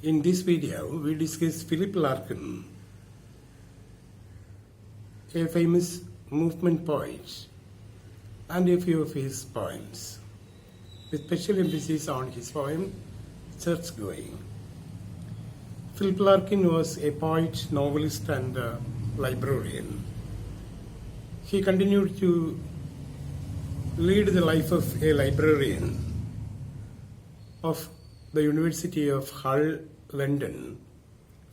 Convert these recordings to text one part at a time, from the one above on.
In this video, we discuss Philip Larkin, a famous movement poet, and a few of his poems, with special emphasis on his poem, Church-Going. Philip Larkin was a poet, novelist, and librarian. He continued to lead the life of a librarian of the University of Hull, London,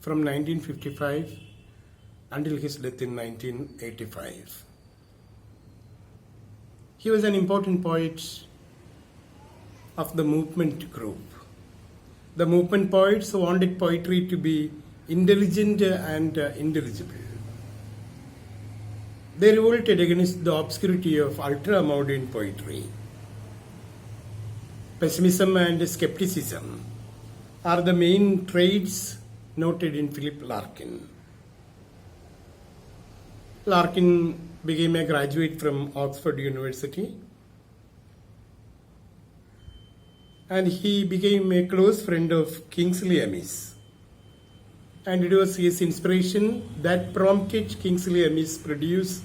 from 1955 until his death in 1985. He was an important poet of the movement group. The movement poets wanted poetry to be intelligent and intelligible. They revolted against the obscurity of ultra-modern poetry. Pessimism and skepticism are the main traits noted in Philip Larkin. Larkin became a graduate from Oxford University, and he became a close friend of Kingsley Amis. And it was his inspiration that prompted Kingsley Amis produce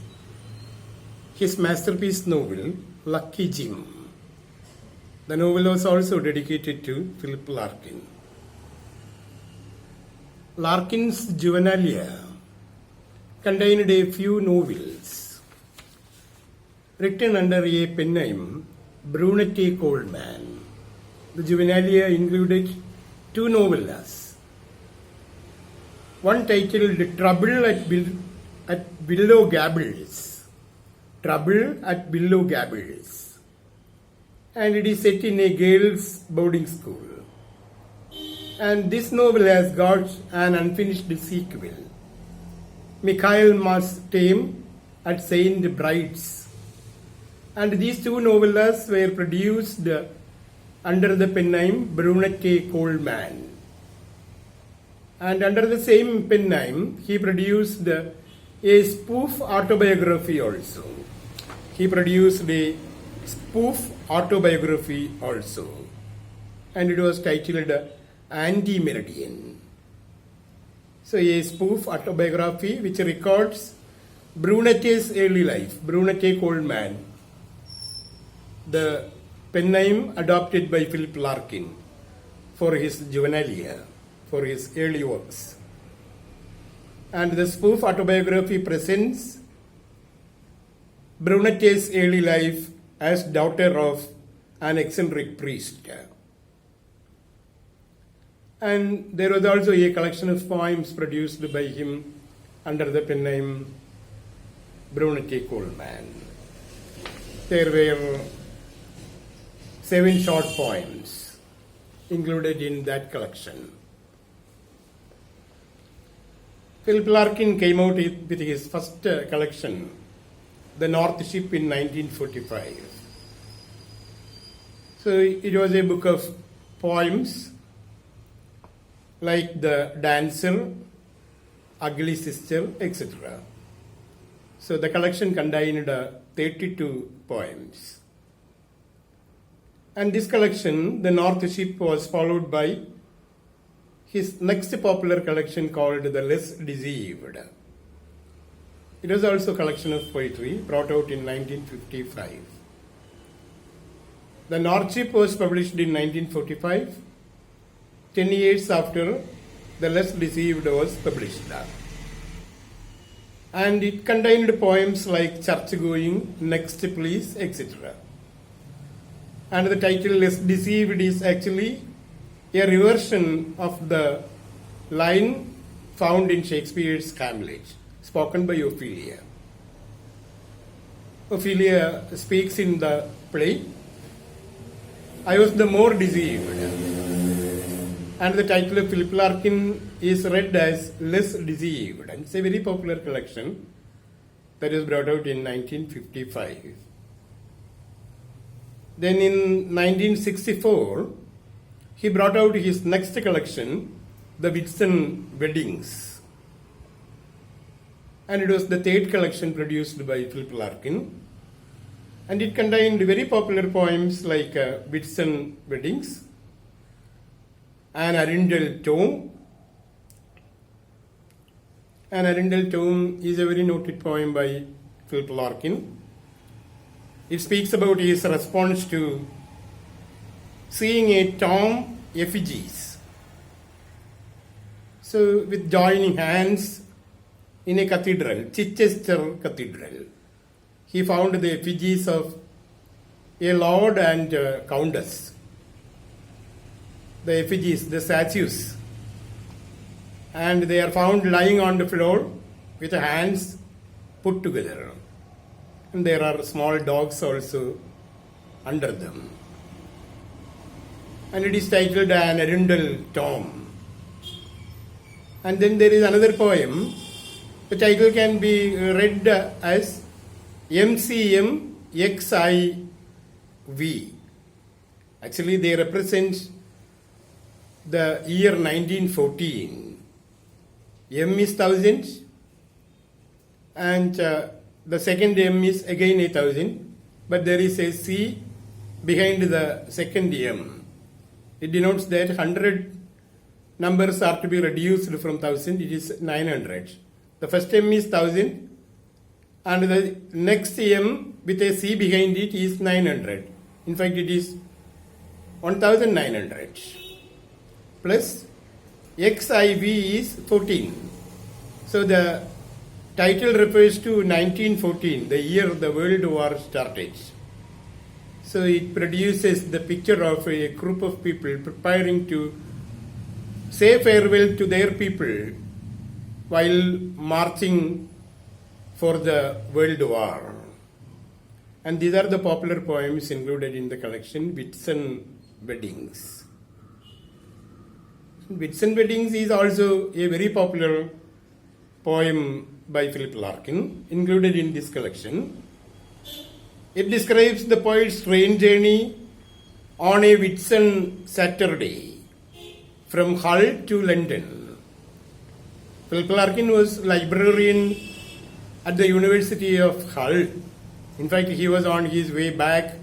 his masterpiece novel, Lucky Jim. The novel was also dedicated to Philip Larkin. Larkin's juvenilia contained a few novels written under a pen name, Brunette Coleman. The juvenilia included two novellas, one titled Trouble at Willow Gables, Trouble at Willow Gables, and it is set in a girls' boarding school. And this novel has got an unfinished sequel, Michaelmas Tame at Saint Bride's. And these two novellas were produced under the pen name Brunette Coleman. And under the same pen name, he produced a spoof autobiography also. And it was titled Anti-Meridian. So a spoof autobiography which records Brunette's early life, Brunette Coleman, the pen name adopted by Philip Larkin for his juvenilia, for his early works. And the spoof autobiography presents Brunette's early life as daughter of an eccentric priest. And there was also a collection of poems produced by him under the pen name Brunette Coleman. There were 7 short poems included in that collection. Philip Larkin came out with his first collection, The North Ship, in 1945. So it was a book of poems like The Dancer, Ugly Sister, etc. So the collection contained 32 poems. And this collection, The North Ship, was followed by his next popular collection called The Less Deceived. It was also a collection of poetry brought out in 1955. The North Ship was published in 1945, 10 years after The Less Deceived was published. And it contained poems like Church-Going, Next Please, etc. And the title Less Deceived is actually a reversion of the line found in Shakespeare's Hamlet, spoken by Ophelia. Ophelia speaks in the play, I was the more deceived. And the title of Philip Larkin is read as Less Deceived. And it's a very popular collection that was brought out in 1955. Then in 1964, he brought out his next collection, The Whitsun Weddings. And it was the 3rd collection produced by Philip Larkin. And it contained very popular poems like Whitsun Weddings, An Arundel Tome. An Arundel Tome is a very noted poem by Philip Larkin. It speaks about his response to seeing a tomb effigies. So, with joining hands in a cathedral, Chichester Cathedral, he found the effigies of a lord and countess. The effigies, the statues, and they are found lying on the floor with the hands put together. And there are small dogs also under them. And it is titled An Arundel Tome. And then there is another poem. The title can be read as MCMXIV. Actually, they represent the year 1914. M is 1000 and the second M is again 1000, but there is a C behind the second M. It denotes that 100 numbers are to be reduced from 1000, it is 900. The first M is 1000 and the next M with a C behind it is 900. In fact, it is 1900. Plus XIV is 14. So the title refers to 1914, the year the World War started. So it produces the picture of a group of people preparing to say farewell to their people while marching for the World War. And these are the popular poems included in the collection, Whitsun Weddings. Whitsun Weddings is also a very popular poem by Philip Larkin, included in this collection. It describes the poet's train journey on a Whitsun Saturday from Hull to London. Philip Larkin was librarian at the University of Hull. In fact, he was on his way back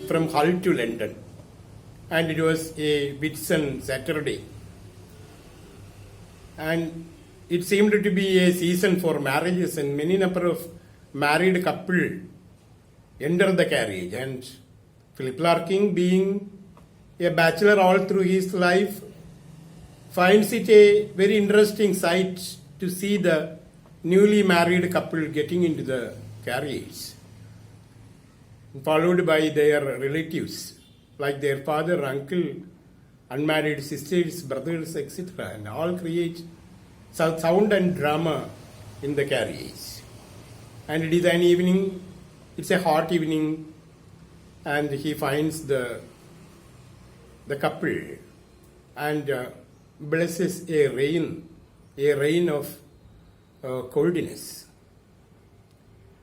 from Hull to London, and it was a Whitsun Saturday. And it seemed to be a season for marriages, and many number of married couple enter the carriage. And Philip Larkin, being a bachelor all through his life, finds it a very interesting sight to see the newly married couple getting into the carriage, followed by their relatives, like their father, uncle, unmarried sisters, brothers, etc. And all create sound and drama in the carriage. And it is an evening, it's a hot evening, and he finds the couple and blesses a rain of coldness.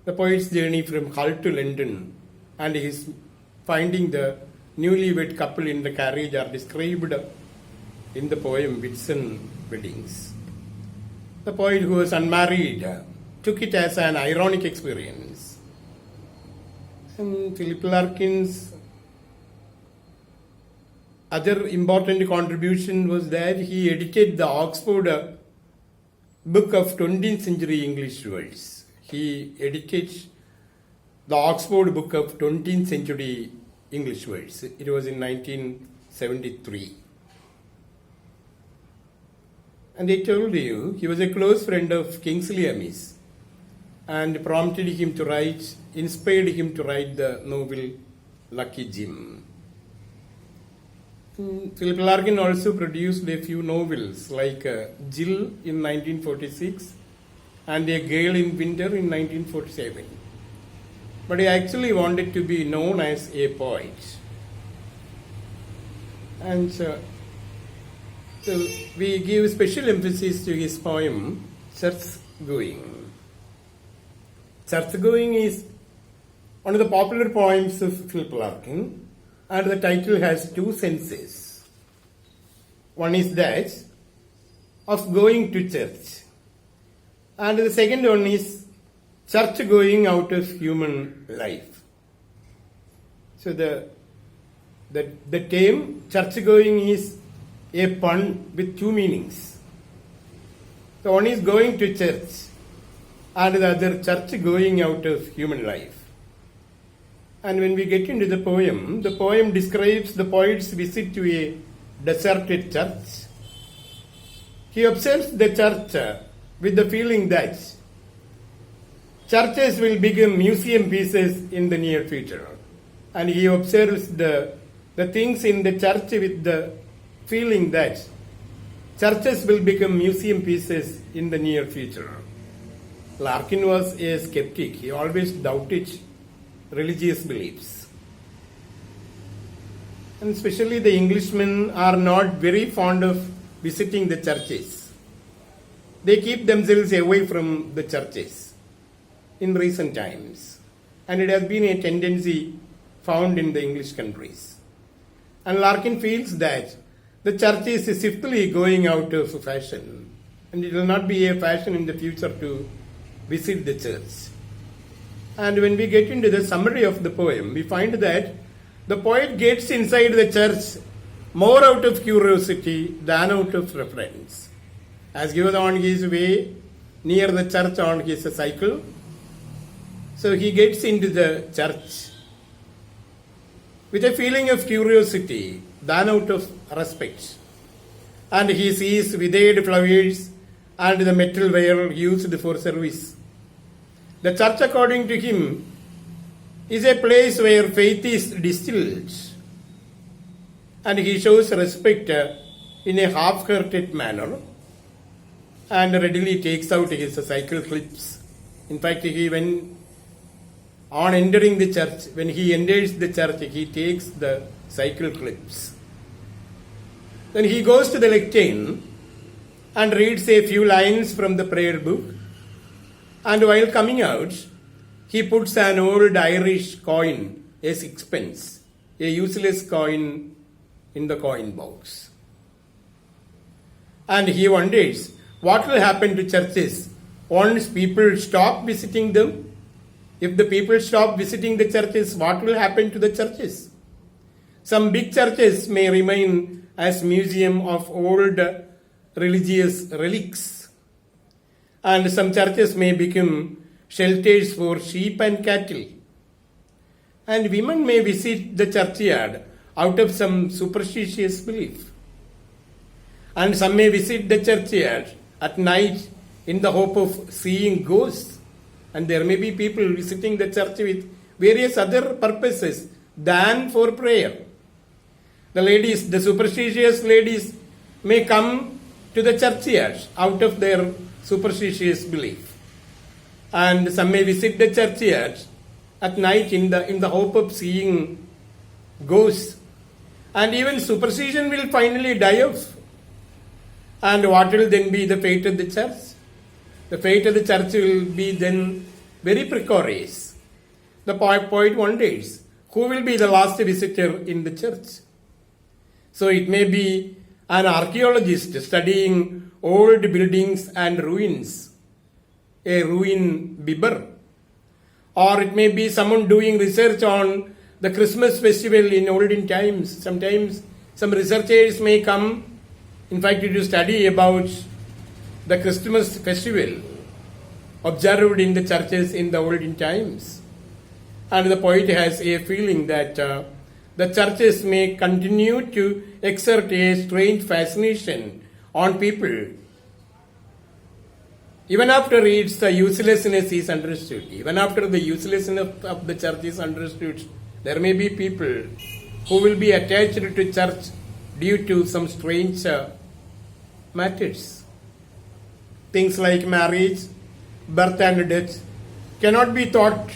The poet's journey from Hull to London and his finding the newlywed couple in the carriage are described in the poem Whitsun Weddings. The poet, who was unmarried, took it as an ironic experience. And Philip Larkin's other important contribution was that he edited the Oxford Book of 20th Century English Words. He edited the Oxford Book of 20th Century English Words. It was in 1973. And I told you, he was a close friend of Kingsley Amis and inspired him to write the novel Lucky Jim. Philip Larkin also produced a few novels like Jill in 1946 and A Gale in Winter in 1947. But he actually wanted to be known as a poet. And so we give special emphasis to his poem, Church Going. Church Going is one of the popular poems of Philip Larkin, and the title has two senses. One is that of going to church, and the second one is church going out of human life. So the term church going is a pun with two meanings. The one is going to church and the other church going out of human life. And when we get into the poem describes the poet's visit to a deserted church. He observes the church with the feeling that churches will become museum pieces in the near future. And he observes the things in the church with the feeling that churches will become museum pieces in the near future. Larkin was a skeptic. He always doubted religious beliefs. And especially the Englishmen are not very fond of visiting the churches. They keep themselves away from the churches in recent times. And it has been a tendency found in the English countries. And Larkin feels that the church is swiftly going out of fashion. And it will not be a fashion in the future to visit the church. And when we get into the summary of the poem, we find that the poet gets inside the church more out of curiosity than out of reference. As he was on his way near the church on his cycle, so he gets into the church with a feeling of curiosity than out of respect. And he sees withered flowers and the metal ware used for service. The church, according to him, is a place where faith is distilled. And he shows respect in a half-hearted manner and readily takes out his cycle clips. In fact, on entering the church, when he enters the church, he takes the cycle clips. Then he goes to the lectern and reads a few lines from the prayer book. And while coming out, he puts an old Irish coin, a sixpence, a useless coin, in the coin box. And he wonders what will happen to churches once people stop visiting them. If the people stop visiting the churches, what will happen to the churches? Some big churches may remain as museum of old religious relics. And some churches may become shelters for sheep and cattle. And women may visit the churchyard out of some superstitious belief. And some may visit the churchyard at night in the hope of seeing ghosts. And there may be people visiting the church with various other purposes than for prayer. The superstitious ladies may come to the churchyard out of their superstitious belief. And some may visit the churchyard at night in the hope of seeing ghosts. And even superstition will finally die off. And what will then be the fate of the church? The fate of the church will be then very precarious. The poet wonders, who will be the last visitor in the church? So it may be an archaeologist studying old buildings and ruins, a ruin bibber. Or it may be someone doing research on the Christmas festival in olden times. Sometimes some researchers may come, in fact, to study about the Christmas festival observed in the churches in the olden times. And the poet has a feeling that the churches may continue to exert a strange fascination on people even after its uselessness is understood. Even after the uselessness of the church is understood, there may be people who will be attached to church due to some strange matters. Things like marriage, birth and death cannot be taught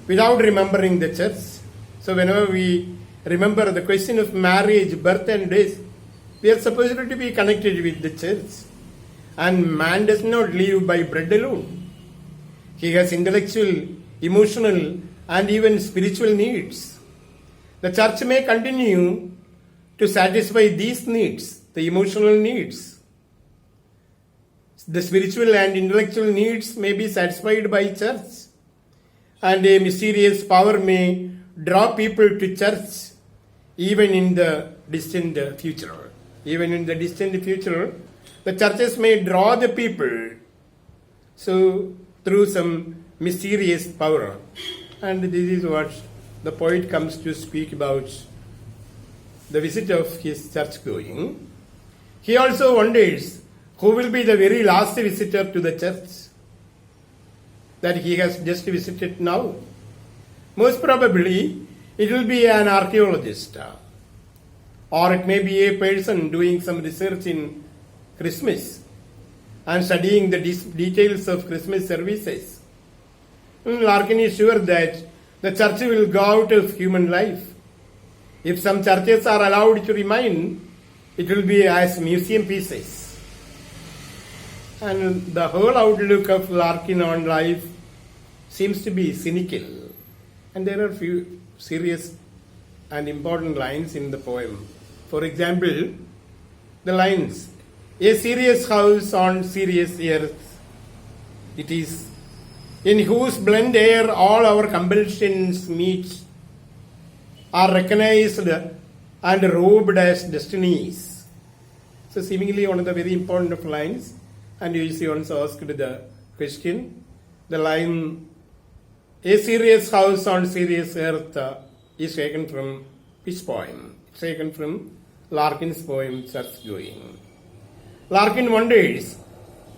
without remembering the church. So whenever we remember the question of marriage, birth and death, we are supposed to be connected with the church. And man does not live by bread alone. He has intellectual, emotional, and even spiritual needs. The church may continue to satisfy these needs, the emotional needs. The spiritual and intellectual needs may be satisfied by church. And a mysterious power may draw people to church even in the distant future. even in the distant future, the churches may draw the people so through some mysterious power. And this is what the poet comes to speak about the visit of his church going. He also wonders who will be the very last visitor to the church that he has just visited now. Most probably, it will be an archaeologist, or it may be a person doing some research in Christmas and studying the details of Christmas services. Larkin is sure that the church will go out of human life. If some churches are allowed to remain, it will be as museum pieces. And the whole outlook of Larkin on life seems to be cynical. And there are few serious and important lines in the poem. For example, the lines, "A serious house on serious earth, it is, in whose blend air all our compulsions meet, are recognized and robed as destinies." So seemingly one of the very important of lines, and UGC also asked the question, the line, "A serious house on serious earth," is taken from which poem? It's taken from Larkin's poem, Church Going. Larkin wonders,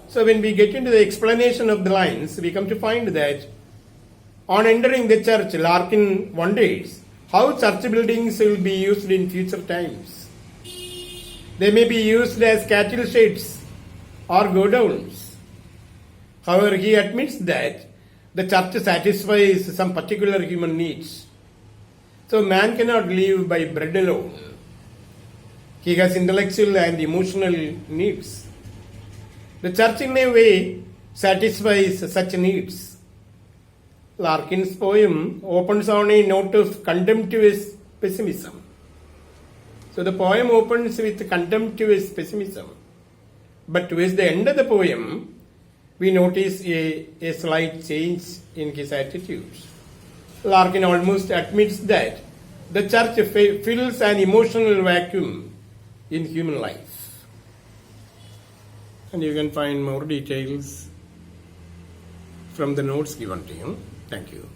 so when we get into the explanation of the lines, we come to find that on entering the church, Larkin wonders how church buildings will be used in future times. They may be used as cattle sheds or godowns. However, he admits that the church satisfies some particular human needs. So man cannot live by bread alone. He has intellectual and emotional needs. The church in a way satisfies such needs. Larkin's poem opens on a note of contemptuous pessimism. So the poem opens with contemptuous pessimism. But towards the end of the poem, we notice a slight change in his attitude. Larkin almost admits that the church fills an emotional vacuum in human life. And you can find more details from the notes given to you. Thank you.